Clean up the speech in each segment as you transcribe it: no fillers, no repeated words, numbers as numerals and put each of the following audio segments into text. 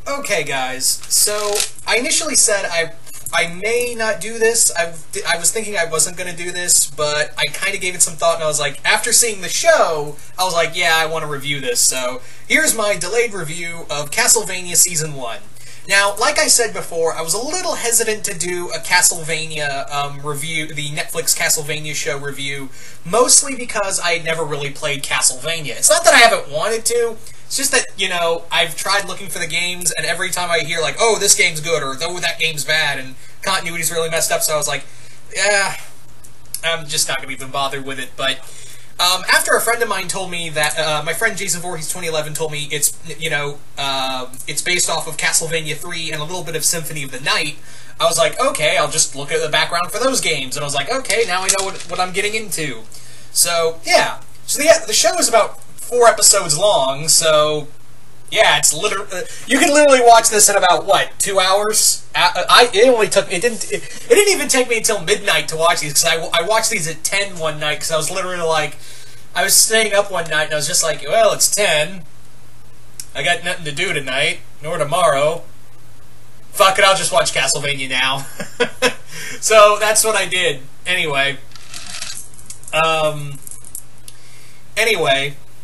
Okay, guys, so I initially said I may not do this. I was thinking I wasn't going to do this, but I kind of gave it some thought, and I was like, after seeing the show, I was like, yeah, I want to review this. So here's my delayed review of Castlevania Season 1. Now, like I said before, I was a little hesitant to do a Castlevania review, the Netflix Castlevania show review, mostly because I had never really played Castlevania. It's not that I haven't wanted to, it's just that, you know, I've tried looking for the games, and every time I hear, like, oh, this game's good, or oh, that game's bad, and continuity's really messed up, so I was like, yeah, I'm just not going to even bother with it, but after a friend of mine told me that, my friend Jason Voorhees 2011 told me it's, you know, it's based off of Castlevania 3 and a little bit of Symphony of the Night, I was like, okay, I'll just look at the background for those games, and I was like, okay, now I know what I'm getting into. So, yeah. So, the show is about 4 episodes long, so, yeah, it's literally, you can literally watch this in about, what, 2 hours? It didn't even take me until midnight to watch these, because I watched these at 10 one night, because I was literally like, I was staying up one night, and I was just like, well, it's 10, I got nothing to do tonight, nor tomorrow, fuck it, I'll just watch Castlevania now. So, that's what I did. Anyway,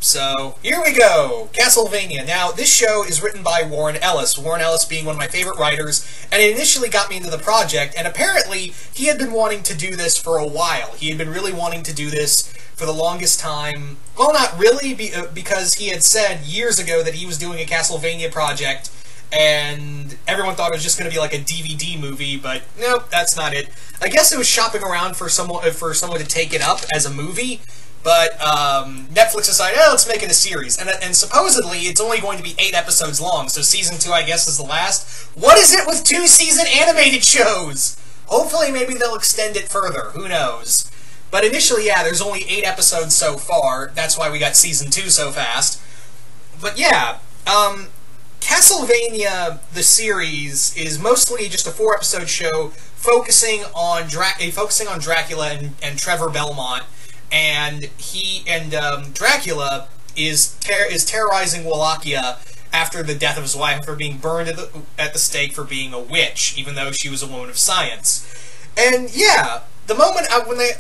so, here we go! Castlevania. Now, this show is written by Warren Ellis. Warren Ellis being one of my favorite writers, and it initially got me into the project, and apparently, he had been wanting to do this for a while. He had been really wanting to do this for the longest time. Well, not really, because he had said years ago that he was doing a Castlevania project, and everyone thought it was just going to be like a DVD movie, but nope, that's not it. I guess it was shopping around for someone to take it up as a movie, but Netflix decided, oh, let's make it a series. And supposedly, it's only going to be 8 episodes long, so Season 2, I guess, is the last. What is it with 2-season animated shows? Hopefully, maybe they'll extend it further. Who knows? But initially, yeah, there's only 8 episodes so far. That's why we got Season 2 so fast. But yeah, Castlevania, the series, is mostly just a 4-episode show focusing on Dracula and Trevor Belmont. And Dracula is terrorizing Wallachia after the death of his wife for being burned at the stake for being a witch, even though she was a woman of science. And yeah, the moment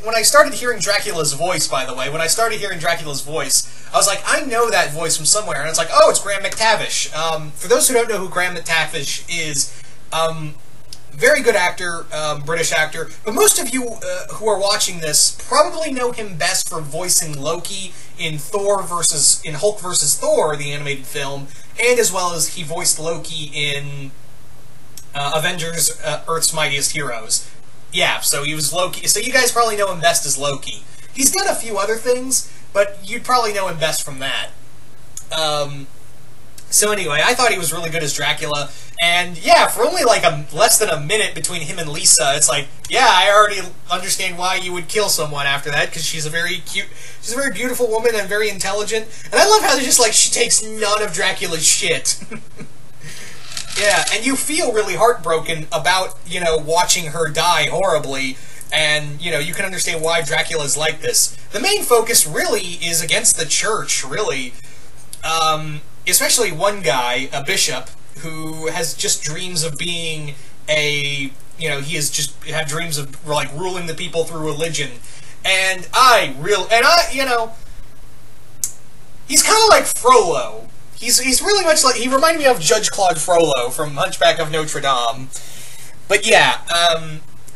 when I started hearing Dracula's voice, by the way, I was like, I know that voice from somewhere, and it's like, oh, it's Graham McTavish. For those who don't know who Graham McTavish is, very good actor, British actor, but most of you who are watching this probably know him best for voicing Loki in Hulk vs. Thor, the animated film, and as well as he voiced Loki in Avengers Earth's Mightiest Heroes. Yeah, so he was Loki, so you guys probably know him best as Loki. He's done a few other things, but you'd probably know him best from that. So anyway, I thought he was really good as Dracula, and yeah, for only like less than a minute between him and Lisa, it's like, yeah, I already understand why you would kill someone after that, because she's a very beautiful woman and very intelligent, and I love how they're just like, she takes none of Dracula's shit. Yeah, and you feel really heartbroken about, you know, watching her die horribly, and, you know, you can understand why Dracula's like this. The main focus really is against the church, really. Especially one guy, a bishop, who has just dreams of being you know, he has just had dreams of, like, ruling the people through religion. And you know, he's kind of like Frollo. He's really much like, he reminded me of Judge Claude Frollo from Hunchback of Notre Dame. But yeah,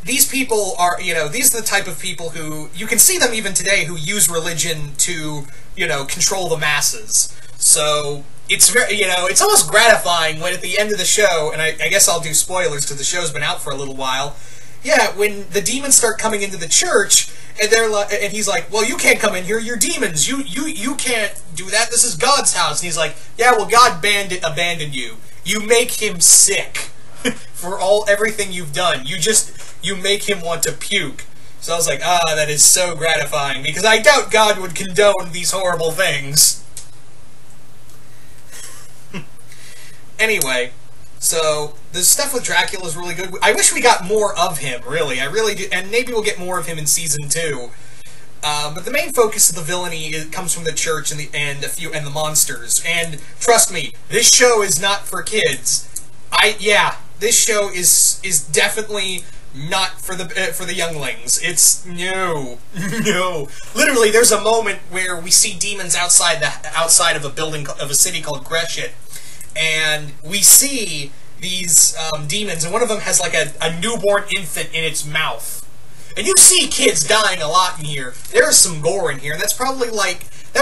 these people are, you know, these are the type of people who, you can see them even today, who use religion to, you know, control the masses. So, it's very, you know, it's almost gratifying when at the end of the show, and I guess I'll do spoilers because the show's been out for a little while, yeah, when the demons start coming into the church, and they're like, and he's like, well, you can't come in here, you're demons, you can't do that, this is God's house, and he's like, yeah, well, God abandoned you. You make him sick for everything you've done. You make him want to puke. So I was like, ah, that is so gratifying, because I doubt God would condone these horrible things. Anyway, so the stuff with Dracula is really good. I wish we got more of him, really. I really do, and maybe we'll get more of him in Season 2. But the main focus of the villainy comes from the church and the monsters. And trust me, this show is not for kids. Yeah, this show is definitely not for the younglings. It's no. Literally, there's a moment where we see demons outside of a building of a city called Greshit, and we see these demons, and one of them has like a newborn infant in its mouth. And you see kids dying a lot in here. There's some gore in here, and that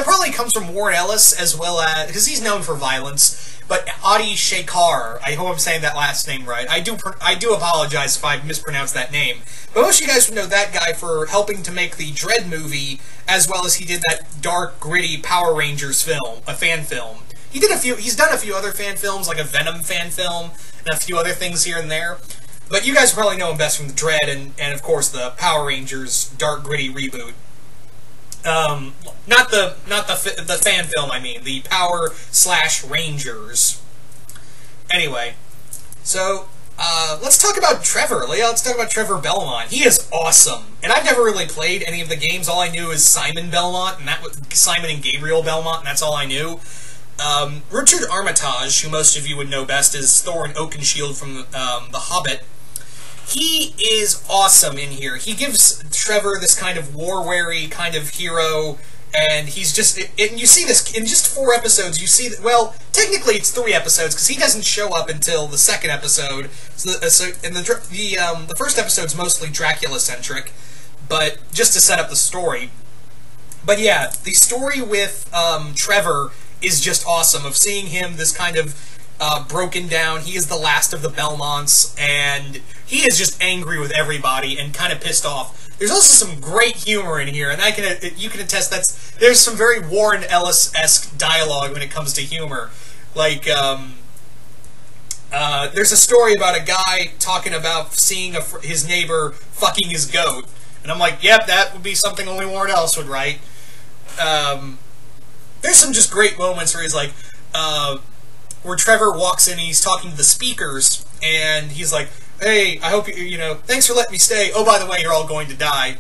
probably comes from Warren Ellis as well as, because he's known for violence. But Adi Shankar, I hope I'm saying that last name right. I do apologize if I mispronounced that name. But most of you guys would know that guy for helping to make the Dread movie, as well as he did that dark, gritty Power Rangers film, a fan film. He's done a few other fan films, like a Venom fan film, and a few other things here and there. But you guys probably know him best from the Dread and of course the Power Rangers dark gritty reboot. Not the fan film, I mean, the Power/Rangers. Anyway, so let's talk about Trevor. Let's talk about Trevor Belmont. He is awesome, and I've never really played any of the games. All I knew is Simon Belmont, and that was Simon and Gabriel Belmont, and that's all I knew. Richard Armitage, who most of you would know best, is Thorin Oakenshield from The Hobbit. He is awesome in here. He gives Trevor this kind of war-weary kind of hero, and he's just... And you see this in just 4 episodes. You see... Well, technically it's 3 episodes, because he doesn't show up until the 2nd episode. The first episode's mostly Dracula-centric, but just to set up the story. But yeah, the story with Trevor is just awesome, of seeing him this kind of broken down. He is the last of the Belmonts, and he is just angry with everybody and kind of pissed off. There's also some great humor in here, and you can attest there's some very Warren Ellis-esque dialogue when it comes to humor. Like, there's a story about a guy talking about seeing his neighbor fucking his goat, and I'm like, yep, that would be something only Warren Ellis would write. There's some just great moments where he's like, where Trevor walks in and he's talking to the speakers, and he's like, hey, I hope thanks for letting me stay. Oh, by the way, you're all going to die.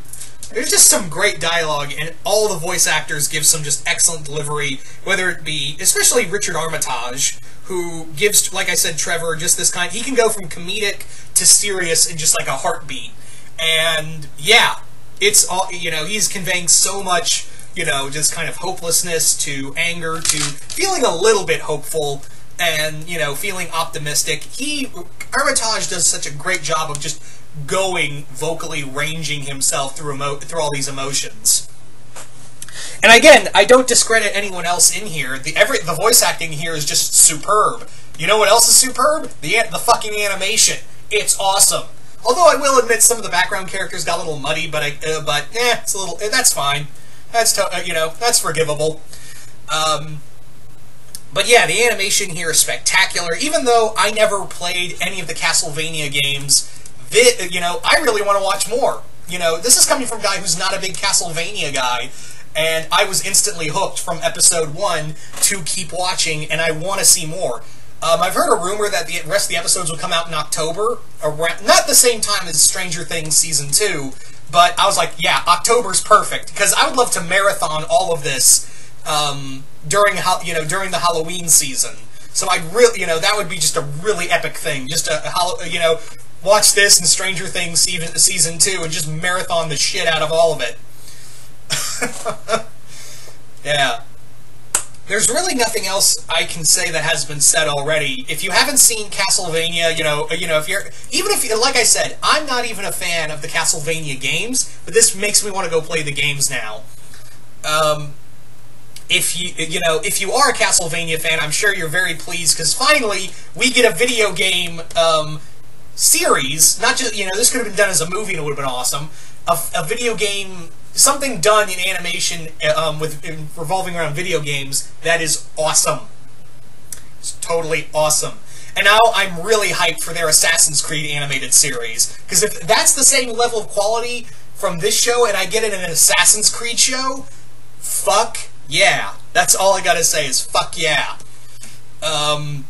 There's just some great dialogue, and all the voice actors give some just excellent delivery, whether it be, especially Richard Armitage, who gives, like I said, Trevor just this kind, he can go from comedic to serious in just like a heartbeat. And, yeah, it's all, he's conveying so much, just kind of hopelessness to anger to feeling a little bit hopeful and, feeling optimistic. Armitage does such a great job of just going, vocally ranging himself through all these emotions. And again, I don't discredit anyone else in here. The voice acting here is just superb. You know what else is superb? The fucking animation. It's awesome. Although I will admit some of the background characters got a little muddy, but it's a little. That's fine. That's that's forgivable. But yeah, the animation here is spectacular. Even though I never played any of the Castlevania games, I really want to watch more. This is coming from a guy who's not a big Castlevania guy, and I was instantly hooked from episode 1 to keep watching, and I want to see more. I've heard a rumor that the rest of the episodes will come out in October, not the same time as Stranger Things Season 2, but I was like, yeah, October's perfect, because I would love to marathon all of this during the Halloween season. So I'd really, that would be just a really epic thing, just watch this and Stranger Things Season 2 and just marathon the shit out of all of it. Yeah. There's really nothing else I can say that has been said already. If you haven't seen Castlevania, like I said, I'm not even a fan of the Castlevania games, but this makes me want to go play the games now. If you are a Castlevania fan, I'm sure you're very pleased, because finally we get a video game series. Not just, this could have been done as a movie and it would have been awesome. A video game, something done in animation revolving around video games, that is awesome. It's totally awesome. And now I'm really hyped for their Assassin's Creed animated series, because if that's the same level of quality from this show and I get it in an Assassin's Creed show, fuck yeah. That's all I gotta say is fuck yeah. Oh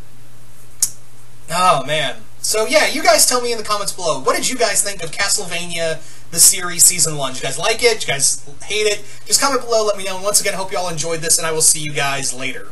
man. So yeah, you guys tell me in the comments below, what did you guys think of Castlevania, the series, Season 1? Did you guys like it? Did you guys hate it? Just comment below, let me know. And once again, I hope you all enjoyed this, and I will see you guys later.